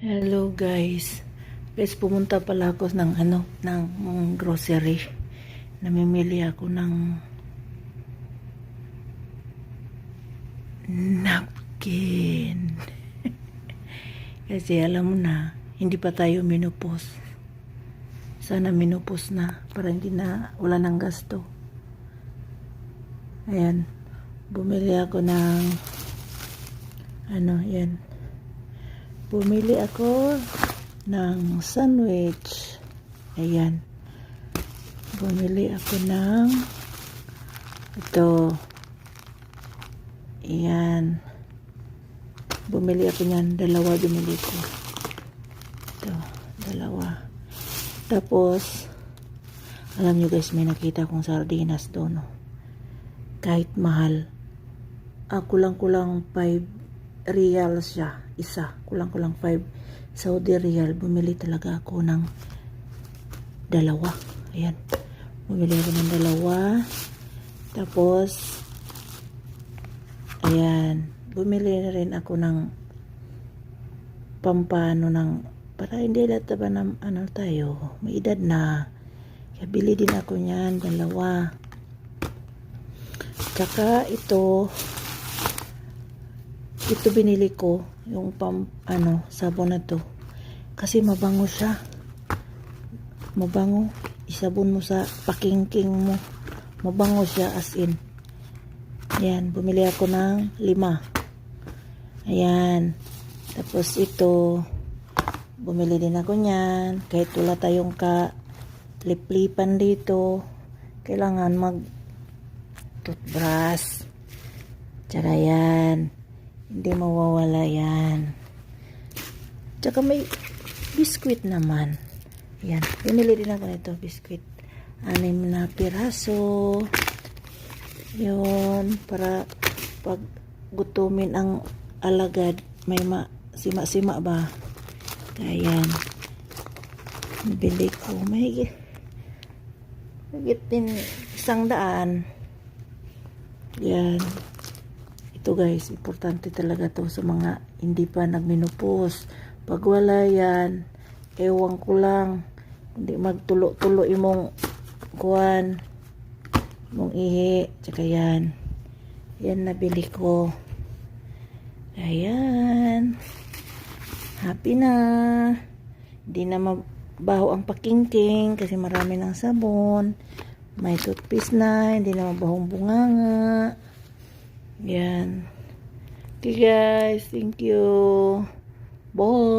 Hello guys. Guys, pumunta pala ako ng grocery. Namimili ako ng napkin. Kasi alam mo na, hindi pa tayo menopause. Sana menopause na para hindi na wala ng gasto. Ayan. Bumili ako ng yan. Bumili ako ng sandwich. Ayan. Bumili ako ng ito. Ayan. Bumili ako niyan. Dalawa bumili ko. Ito. Dalawa. Tapos, alam nyo guys, may nakita akong sardinas doon. No? Kahit mahal. Kulang-kulang 5 real siya. Isa. Kulang-kulang 5 Saudi real. Bumili talaga ako ng dalawa. Ayan. Bumili ako ng dalawa. Tapos, ayan. Bumili na rin ako ng pampano ng para hindi lata ba ng tayo. May edad na. Kaya bili din ako niyan. Dalawa. Tsaka ito binili ko yung sabon na to kasi mabango siya, mabango. Isabon mo sa pakingking mo, mabango siya as in. Ayan, bumili ako ng 5. Ayan, tapos ito bumili din ako niyan kahit wala tayong liplipan dito, kailangan mag toothbrush. Tsaka yan, hindi mawawala yan. Tsaka may biskuit naman. Yan. Pinili din ako nito, biskuit. 6 na piraso. Yun. Para pag gutumin ang alagad, may sima-sima ba? Kaya yan. Bili ko. Mahigit din 100. Yan. Ito guys, importante talaga to sa mga hindi pa nagmenopause. Pag wala yan, ewan ko lang, hindi magtulo-tulo imong kuwan, imong ihi, tsaka yan. Yan nabili ko. Ayan. Happy na. Hindi na mabaho ang pakingking kasi marami ng sabon. May toothpaste na, hindi na mabahong bunganga. Yan. Okay guys, thank you. Bye.